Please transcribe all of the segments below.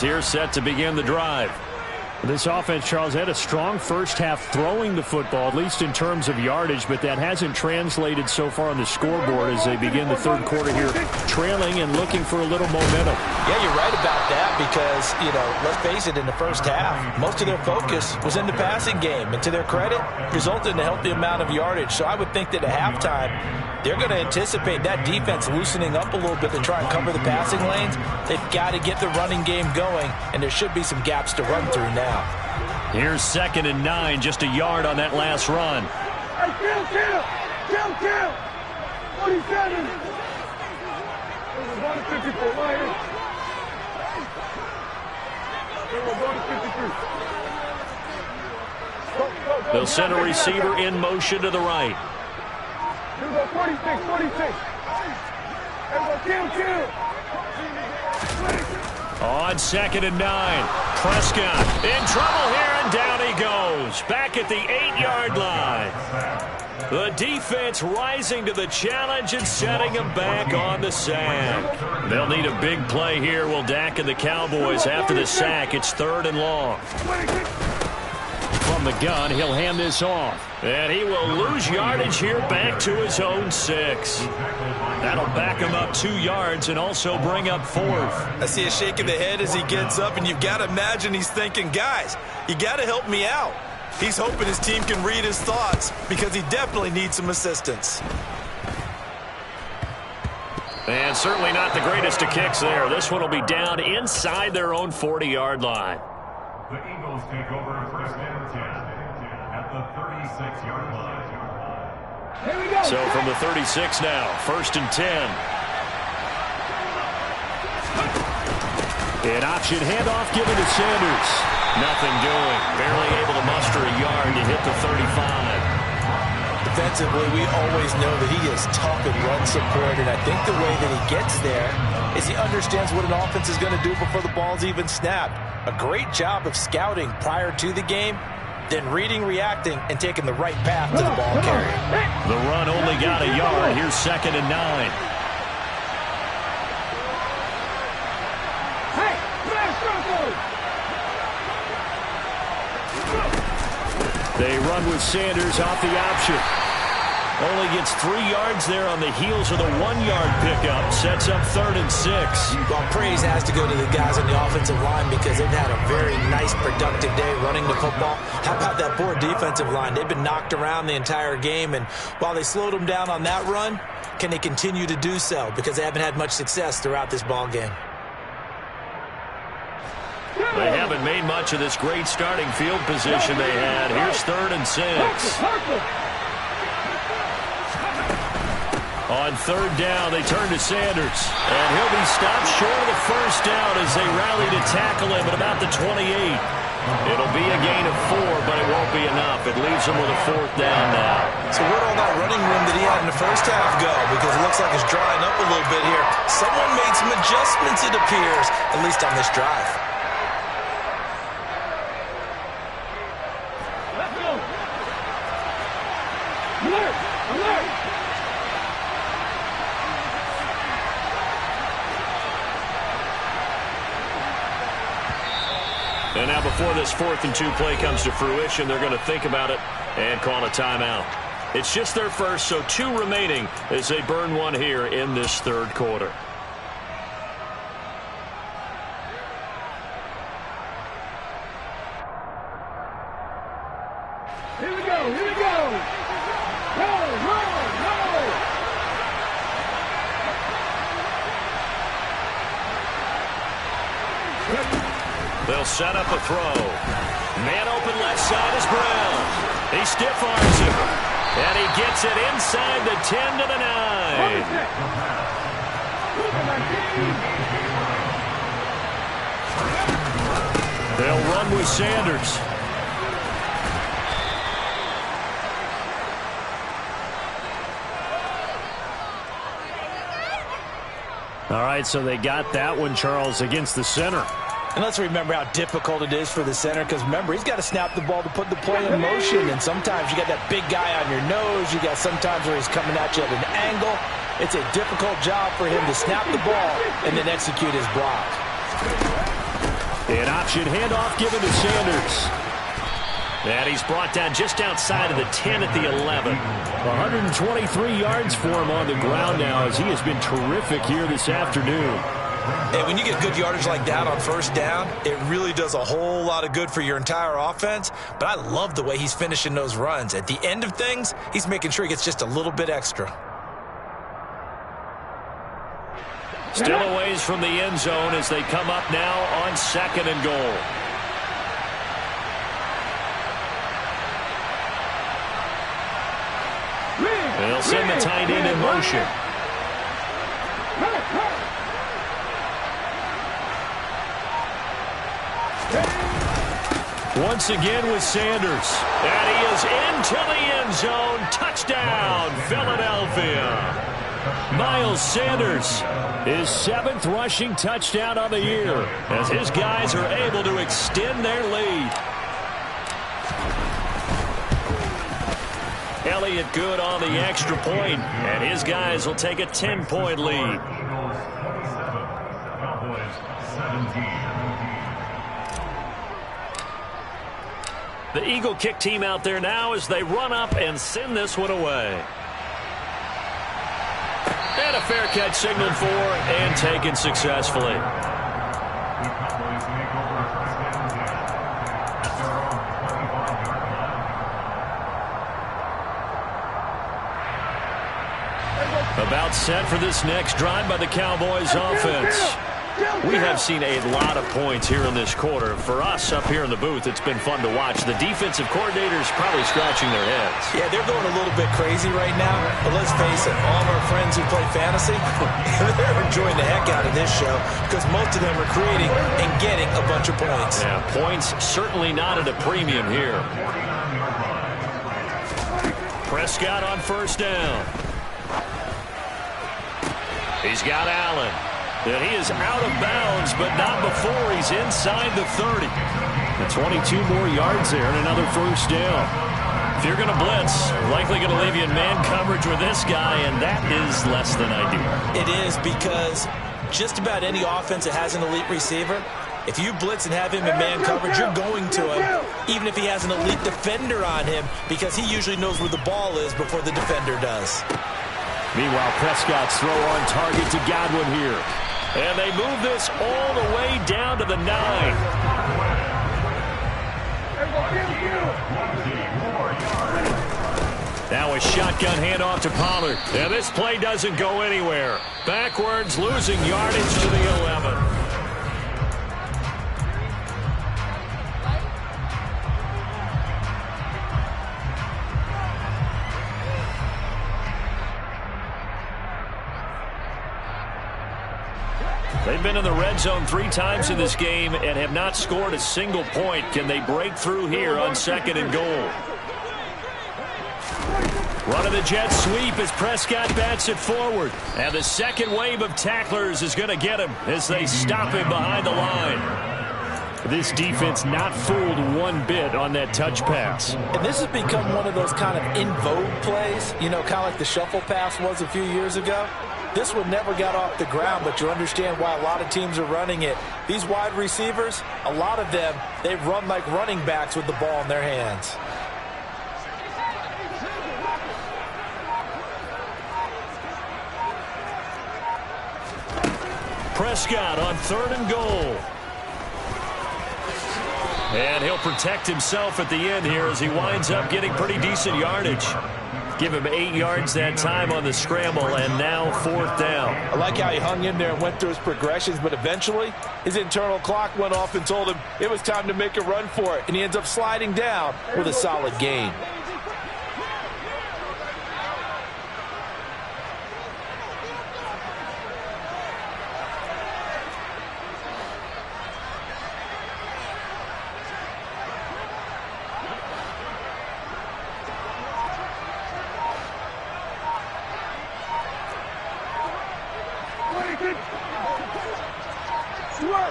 Here set to begin the drive. This offense, Charles, had a strong first half throwing the football, at least in terms of yardage, but that hasn't translated so far on the scoreboard as they begin the third quarter here, trailing and looking for a little momentum. Yeah, you're right about that because, let's face it, in the first half, most of their focus was in the passing game. And to their credit, resulted in a healthy amount of yardage. So I would think that at halftime, they're going to anticipate that defense loosening up a little bit to try and cover the passing lanes. They've got to get the running game going, and there should be some gaps to run through now. Here's 2nd and 9, just a yard on that last run. Hey, count! 47! They'll send a receiver in motion to the right. 46. Count. On 2nd and 9, Prescott in trouble here, and down he goes. Back at the 8-yard line. The defense rising to the challenge and setting him back on the sack. They'll need a big play here, will Dak and the Cowboys after the sack. It's 3rd and long. From the gun, he'll hand this off. And he will lose yardage here back to his own 6. That'll back him up 2 yards and also bring up 4th. I see a shake of the head as he gets up, and you've got to imagine he's thinking, guys, you got to help me out. He's hoping his team can read his thoughts because he definitely needs some assistance. And certainly not the greatest of kicks there. This one will be down inside their own 40-yard line. The Eagles take over 1st and 10 at the 36-yard line. Here we go. So from the 36 now, 1st and 10. An option handoff given to Sanders. Nothing doing. Barely able to muster a yard to hit the 35. Defensively, we always know that he is tough in run support, and I think the way that he gets there is he understands what an offense is going to do before the ball's even snapped. A great job of scouting prior to the game, then reading, reacting, and taking the right path to the ball carrier. The run only got a yard. Here's 2nd and 9. They run with Sanders off the option. Only gets 3 yards there on the heels of the 1-yard pickup. Sets up 3rd and 6. Well, praise has to go to the guys on the offensive line because they've had a very nice, productive day running the football. How about that poor defensive line? They've been knocked around the entire game, and while they slowed them down on that run, can they continue to do so? Because they haven't had much success throughout this ball game. They haven't made much of this great starting field position they had. Here's 3rd and 6. On 3rd down, they turn to Sanders. And he'll be stopped short of the 1st down as they rally to tackle him at about the 28. It'll be a gain of 4, but it won't be enough. It leaves him with a 4th down now. So where'd all that running room that he had in the first half go? Because it looks like it's drying up a little bit here. Someone made some adjustments, it appears, at least on this drive. And now before this 4th and 2 play comes to fruition, they're going to think about it and call a timeout. It's just their first, so 2 remaining as they burn one here in this 3rd quarter. Here we go. Go. They'll set up a throw. Man open left side is Brown. He stiff arms him. And he gets it inside the 10 to the 9. They'll run with Sanders. All right, so they got that one, Charles, against the center. And let's remember how difficult it is for the center because, remember, he's got to snap the ball to put the play in motion. And sometimes you got that big guy on your nose. You got sometimes where he's coming at you at an angle. It's a difficult job for him to snap the ball and then execute his block. An option handoff given to Sanders. And he's brought down just outside of the 10 at the 11. 123 yards for him on the ground now as he has been terrific here this afternoon. And when you get good yardage like that on first down, it really does a whole lot of good for your entire offense. But I love the way he's finishing those runs. At the end of things, he's making sure he gets just a little bit extra. Still a ways from the end zone as they come up now on 2nd and goal. They'll send the tight end in motion. Once again with Sanders. And he is into the end zone. Touchdown, Philadelphia. Miles Sanders, his 7th rushing touchdown on the year, as his guys are able to extend their lead. Elliott good on the extra point, and his guys will take a 10-point lead. Eagles 27, Cowboys 17. The Eagle kick team out there now as they run up and send this one away. And a fair catch signaled for and taken successfully. The Cowboys make over first down 10 at their own 25-yard line. About set for this next drive by the Cowboys offense. We have seen a lot of points here in this quarter. For us up here in the booth, it's been fun to watch. The defensive coordinators probably scratching their heads. Yeah, they're going a little bit crazy right now. But let's face it, all of our friends who play fantasy, they're enjoying the heck out of this show because most of them are creating and getting a bunch of points. Yeah, points certainly not at a premium here. Prescott on first down. He's got Allen. And he is out of bounds, but not before he's inside the 30. And 22 more yards there and another first down. If you're going to blitz, likely going to leave you in man coverage with this guy, and that is less than ideal. It is because just about any offense that has an elite receiver, if you blitz and have him in man coverage, you're going to him, even if he has an elite defender on him, because he usually knows where the ball is before the defender does. Meanwhile, Prescott's throw on target to Godwin here. And they move this all the way down to the 9. Now a shotgun handoff to Pollard. And this play doesn't go anywhere. Backwards, losing yardage to the 11. They've been in the red zone 3 times in this game and have not scored a single point. Can they break through here on 2nd and goal? Running the jet sweep as Prescott bats it forward. And the second wave of tacklers is going to get him as they stop him behind the line. This defense not fooled one bit on that touch pass. And this has become one of those kind of in vogue plays, you know, kind of like the shuffle pass was a few years ago. This one never got off the ground, but you understand why a lot of teams are running it. These wide receivers, a lot of them, they run like running backs with the ball in their hands. Prescott on 3rd and goal. And he'll protect himself at the end here as he winds up getting pretty decent yardage. Give him 8 yards that time on the scramble, and now 4th down. I like how he hung in there and went through his progressions, but eventually his internal clock went off and told him it was time to make a run for it, and he ends up sliding down with a solid gain.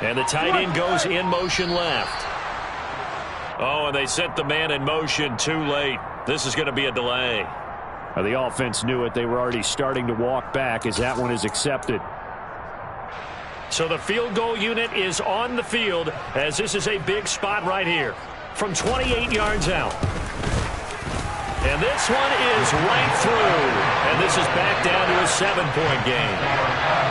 And the tight end goes in motion left. Oh, and they sent the man in motion too late. This is going to be a delay. The offense knew it. They were already starting to walk back as that one is accepted. So the field goal unit is on the field as this is a big spot right here from 28 yards out. And this one is right through. And this is back down to a 7-point game.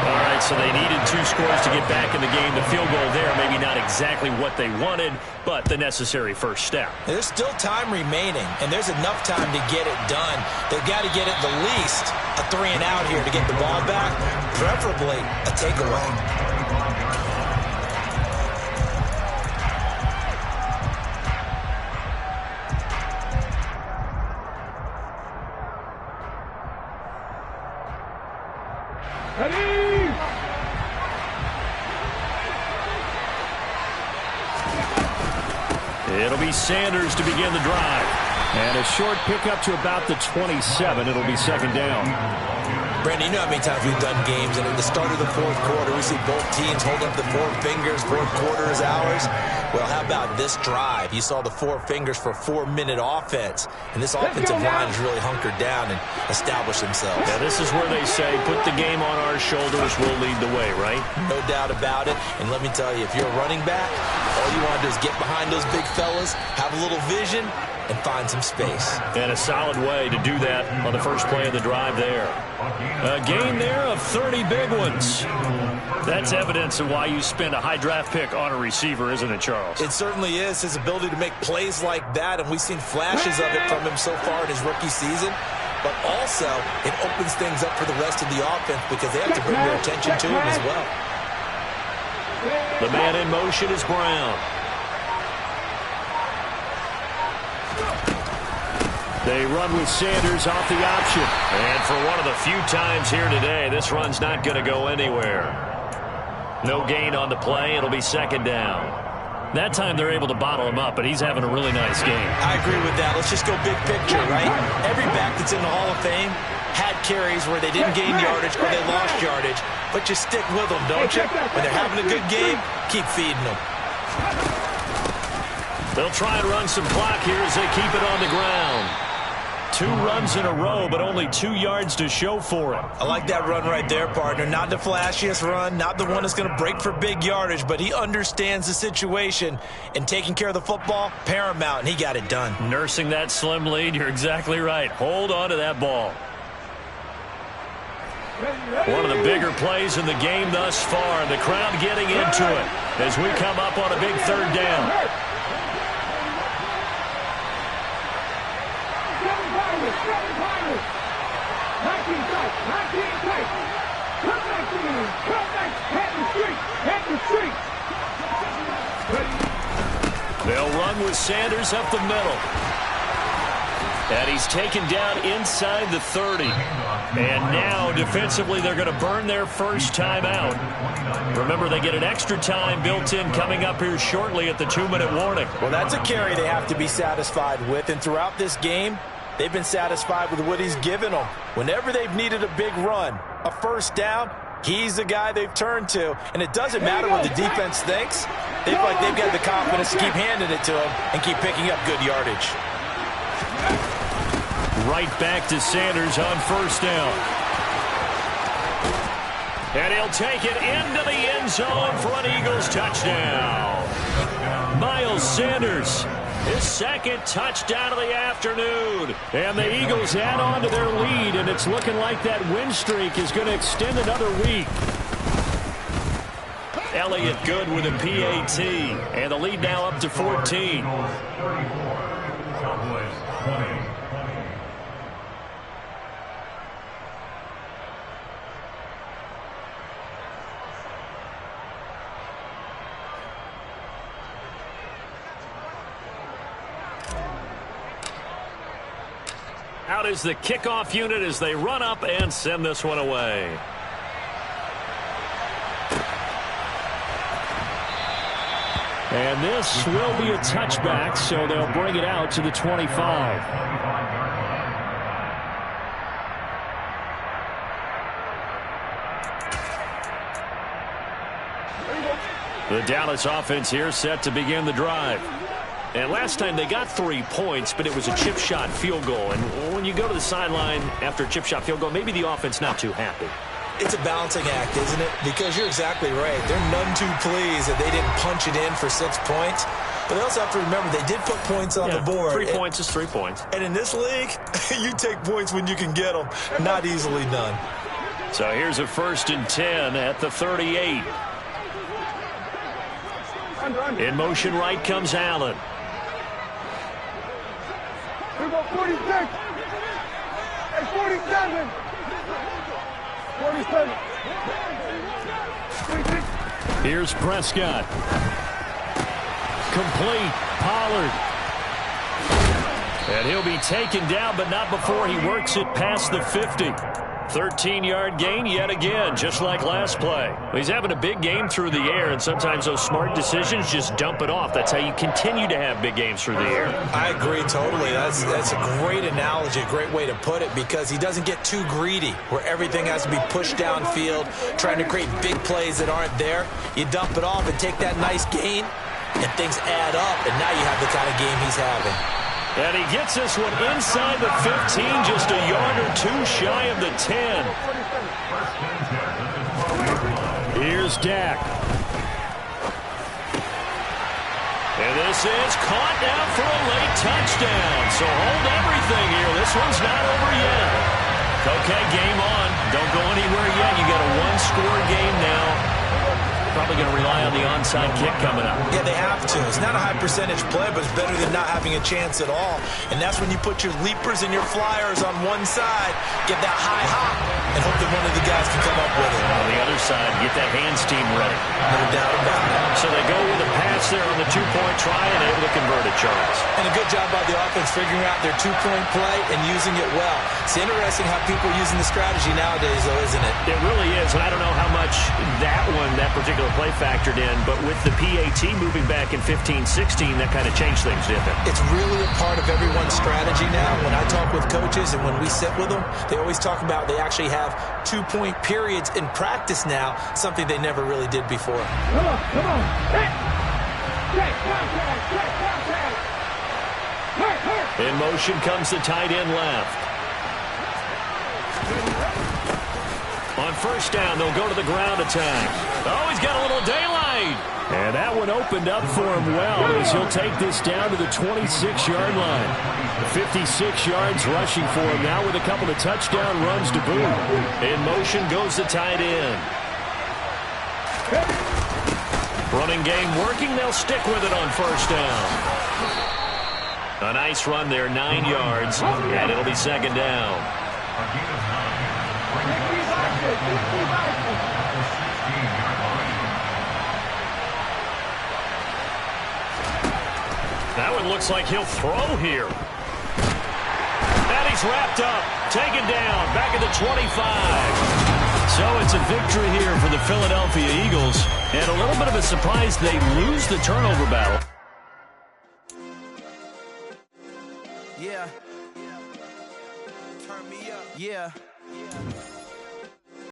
All right, so they needed 2 scores to get back in the game. The field goal there, maybe not exactly what they wanted, but the necessary first step. There's still time remaining, and there's enough time to get it done. They've got to get at the least a 3-and-out here to get the ball back, preferably a takeaway. It'll be Sanders to begin the drive. And a short pickup to about the 27. It'll be second down. Brandon, you know how many times we've done games, and at the start of the fourth quarter, we see both teams hold up the 4 fingers, fourth quarter is ours. Well, how about this drive? You saw the 4 fingers for 4-minute offense, and this offensive line has really hunkered down and established themselves. Yeah, this is where they say, put the game on our shoulders, we'll lead the way, right? No doubt about it, and let me tell you, if you're a running back, all you want to do is get behind those big fellas, have a little vision, and find some space. And a solid way to do that on the first play of the drive there. A gain there of 30 big ones. That's evidence of why you spend a high draft pick on a receiver, isn't it, Charles? It certainly is. His ability to make plays like that, and we've seen flashes of it from him so far in his rookie season. But also, it opens things up for the rest of the offense because they have to bring their attention to him as well. The man in motion is Brown. They run with Sanders off the option. And for one of the few times here today, this run's not going to go anywhere. No gain on the play. It'll be second down. That time they're able to bottle him up, but he's having a really nice game. I agree with that. Let's just go big picture, right? Every back that's in the Hall of Fame had carries where they didn't gain yardage or they lost yardage, but you stick with them, don't you? When they're having a good game, keep feeding them. They'll try and run some clock here as they keep it on the ground. 2 runs in a row, but only 2 yards to show for it. I like that run right there, partner. Not the flashiest run, not the one that's going to break for big yardage, but he understands the situation, and taking care of the football, paramount, and he got it done. Nursing that slim lead, you're exactly right. Hold on to that ball. One of the bigger plays in the game thus far. The crowd getting into it as we come up on a big third down. They'll run with Sanders up the middle. And he's taken down inside the 30. And now, defensively, they're going to burn their first time out. Remember, they get an extra time built in coming up here shortly at the 2-minute warning. Well, that's a carry they have to be satisfied with. And throughout this game, they've been satisfied with what he's given them. Whenever they've needed a big run, a first down, he's the guy they've turned to. And it doesn't matter what the defense thinks. They feel like they've got the confidence to keep handing it to him and keep picking up good yardage. Right back to Sanders on first down. And he'll take it into the end zone for an Eagles touchdown. Miles Sanders, his second touchdown of the afternoon. And the Eagles add on to their lead, and it's looking like that win streak is going to extend another week. Elliott good with a PAT, and the lead now up to 14. Out is the kickoff unit as they run up and send this one away. And this will be a touchback, so they'll bring it out to the 25. The Dallas offense here set to begin the drive. And last time they got 3 points, but it was a chip shot field goal. And when you go to the sideline after a chip shot field goal, maybe the offense not too happy. It's a balancing act, isn't it? Because you're exactly right. They're none too pleased that they didn't punch it in for 6 points. But they also have to remember they did put points on the board. 3 points is 3 points. And in this league, you take points when you can get them. Not easily done. So here's a 1st and 10 at the 38. In motion right comes Allen. We go 46. And 47. 47. 46. Here's Prescott. Complete. Pollard. And he'll be taken down, but not before he works it past the 50. 13-yard gain yet again, just like last play. Well, he's having a big game through the air, and sometimes those smart decisions just dump it off. That's how you continue to have big games through the air. I agree totally. That's a great analogy, a great way to put it, because he doesn't get too greedy where everything has to be pushed downfield, trying to create big plays that aren't there. You dump it off and take that nice gain, and things add up, and now you have the kind of game he's having. And he gets this one inside the 15, just a yard or two shy of the 10. Here's Dak. And this is caught down for a late touchdown. So hold everything here. This one's not over yet. Okay, game on. Don't go anywhere yet. You got a one-score game now. Probably going to rely on the onside kick coming up. Yeah, they have to. It's not a high percentage play, but it's better than not having a chance at all. And that's when you put your leapers and your flyers on one side, get that high hop, and hope that one of the guys can come up with it. On the other side, get that hands team ready. No doubt about it. So they go with a pass there on the two-point try and able to convert it, Charles. And a good job by the offense figuring out their two-point play and using it well. It's interesting how people are using the strategy nowadays, though, isn't it? It really is, and I don't know how much that particular play factored in, but with the PAT moving back in 15-16, that kind of changed things, didn't it? It's really a part of everyone's strategy now. When I talk with coaches and when we sit with them, they always talk about they actually have two-point periods in practice now, something they never really did before. Come on, come on. Contact. In motion comes the tight end left. On 1st down, they'll go to the ground attack. Oh, he's got a little daylight. And that one opened up for him well as he'll take this down to the 26-yard line. 56 yards rushing for him now with a couple of touchdown runs to boot. In motion goes the tight end. Running game working. They'll stick with it on 1st down. A nice run there, 9 yards, and it'll be 2nd down. That one looks like he'll throw here. And he's wrapped up, taken down, back at the 25. So it's a victory here for the Philadelphia Eagles, and a little bit of a surprise they lose the turnover battle. Yeah. Turn me up. Yeah.